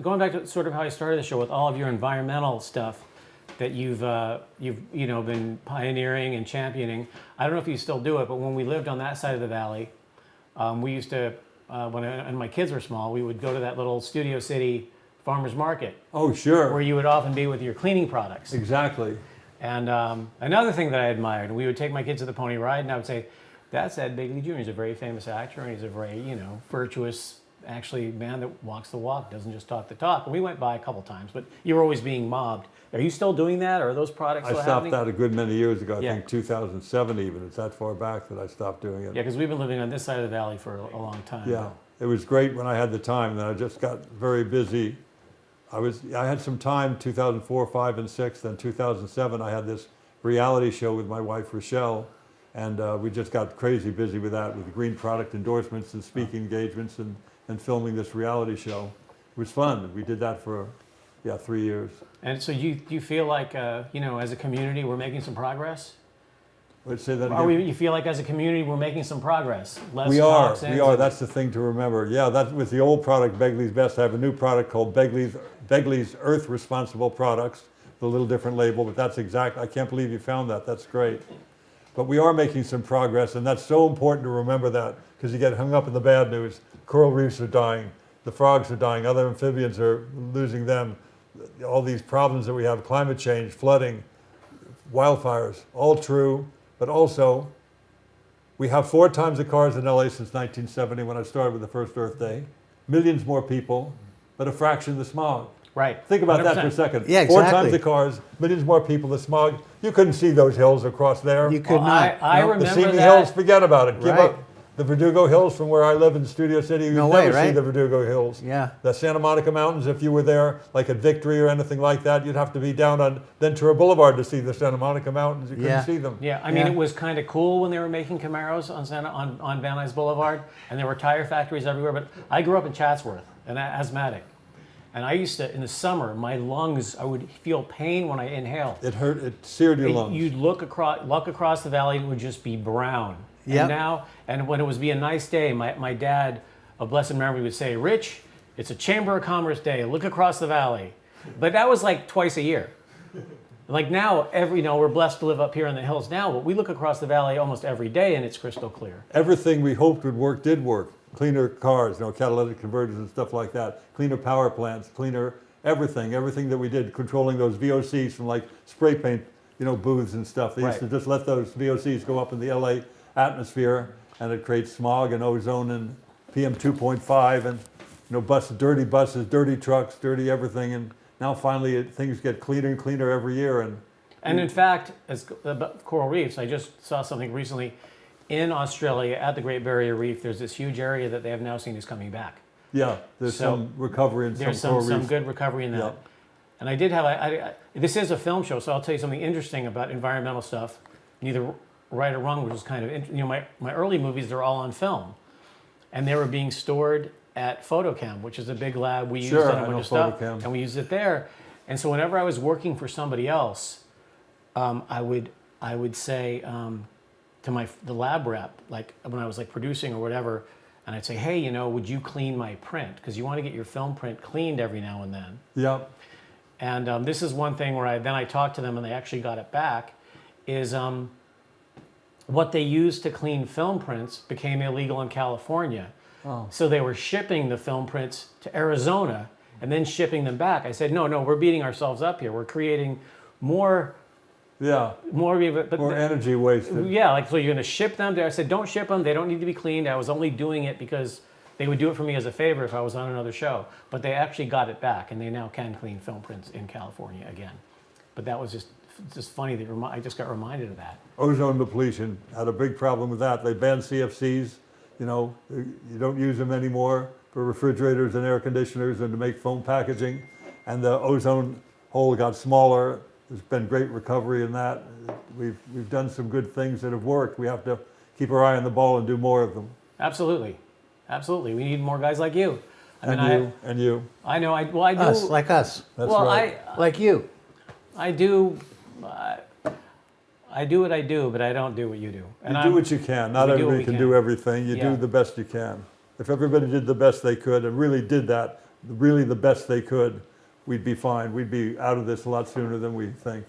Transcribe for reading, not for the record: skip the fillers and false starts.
Going back to sort of how I started the show with all of your environmental stuff that you've been pioneering and championing. I don't know if you still do it, but when we lived on that side of the valley, we used to when my kids were small, we would go to that little Studio City farmers market. Oh, sure. Where you would often be with your cleaning products. Exactly. And another thing that I admired, we would take my kids to the pony ride, and I would say, "That's Ed Begley Jr. He's a very famous actor, and he's a very virtuous." Actually, man that walks the walk, doesn't just talk the talk. And we went by a couple times, but you were always being mobbed. Are you still doing that, or are those products still happening? I stopped that a good many years ago. I Yeah. think 2007 even. It's that far back that I stopped doing it. Yeah, because we've been living on this side of the valley for a long time. Yeah, it was great when I had the time. Then I just got very busy. I had some time 2004, 5, and 6. Then 2007, I had this reality show with my wife Rochelle, and we just got crazy busy with that, with green product endorsements and speaking engagements and filming this reality show. It was fun. We did that for 3 years. And so you feel like as a community we're making some progress? Let's say that again. You feel like as a community we're making some progress? We are. That's the thing to remember. Yeah, that was the old product, Begley's Best. I have a new product called Begley's Earth Responsible Products, with a little different label, but that's exact. I can't believe you found that. That's great. But we are making some progress, and that's so important to remember that, because you get hung up in the bad news. Coral reefs are dying, the frogs are dying, other amphibians are losing them. All these problems that we have, climate change, flooding, wildfires, all true, but also we have 4 times the cars in LA since 1970 when I started with the first Earth Day. Millions more people, but a fraction of the smog. Right. Think about 100%. that for a second. Yeah, 4 exactly. times the cars, millions more people, the smog. You couldn't see those hills across there. You could not. I The remember Simi that. Hills, forget about it. Give Right. up. The Verdugo Hills from where I live in Studio City, you No never way, see right? the Verdugo Hills. Yeah. The Santa Monica Mountains, if you were there, like at Victory or anything like that, you'd have to be down on Ventura Boulevard to see the Santa Monica Mountains. You couldn't Yeah. see them. Yeah, I mean, Yeah. it was kind of cool when they were making Camaros on Van Nuys Boulevard, and there were tire factories everywhere. But I grew up in Chatsworth, and asthmatic, and I used to, in the summer, my lungs, I would feel pain when I inhaled. It hurt. It seared your lungs. You'd look across the valley, and it would just be brown. Yep. And when it was be a nice day, my dad, of blessed memory, would say, "Rich, it's a Chamber of Commerce day. Look across the valley." But that was like twice a year. Like now, we're blessed to live up here in the hills now, but we look across the valley almost every day, and it's crystal clear. Everything we hoped would work did work. Cleaner cars, catalytic converters and stuff like that. Cleaner power plants, cleaner everything that we did, controlling those VOCs from like spray paint, booths and stuff. They used to just let those VOCs go up in the LA atmosphere, and it creates smog and ozone and PM 2.5 and dirty buses, dirty trucks, dirty everything. And now finally things get cleaner and cleaner every year. And in fact, as about coral reefs, I just saw something recently in Australia at the Great Barrier Reef. There's this huge area that they have now seen is coming back. Yeah, there's some recovery in There's some coral some reefs. good recovery in that. Yeah. And I did have this is a film show, so I'll tell you something interesting about environmental stuff. Neither right or wrong, which is kind of my early movies, they're all on film, and they were being stored at Photochem, which is a big lab we used Sure, on a I bunch know of stuff, Photochem. and we used it there. And so whenever I was working for somebody else, I would say to the lab rep, like when I was like producing or whatever, and I'd say, "Hey, would you clean my print? Because you want to get your film print cleaned every now and then." Yeah. And this is one thing where I talked to them and they actually got it back, is what they used to clean film prints became illegal in California. Oh. So they were shipping the film prints to Arizona and then shipping them back. I said, no, we're beating ourselves up here. We're creating more energy wasted. Yeah, like, so you're going to ship them there. I said, don't ship them. They don't need to be cleaned. I was only doing it because they would do it for me as a favor if I was on another show. But they actually got it back, and they now can clean film prints in California again. But that was just funny that I just got reminded of that. Ozone depletion had a big problem with that. They banned CFCs. You don't use them anymore for refrigerators and air conditioners and to make foam packaging. And the ozone hole got smaller. There's been great recovery in that. We've done some good things that have worked. We have to keep our eye on the ball and do more of them. Absolutely. We need more guys like you. And you. I know. I do. Us, like us. That's well, right. Like you. I do. I do what I do, but I don't do what you do. And You do what you can. Not we do what everybody we can can. do everything. You Yeah. do the best you can. If everybody did the best they could and really did that, really the best they could, we'd be fine. We'd be out of this a lot sooner than we think.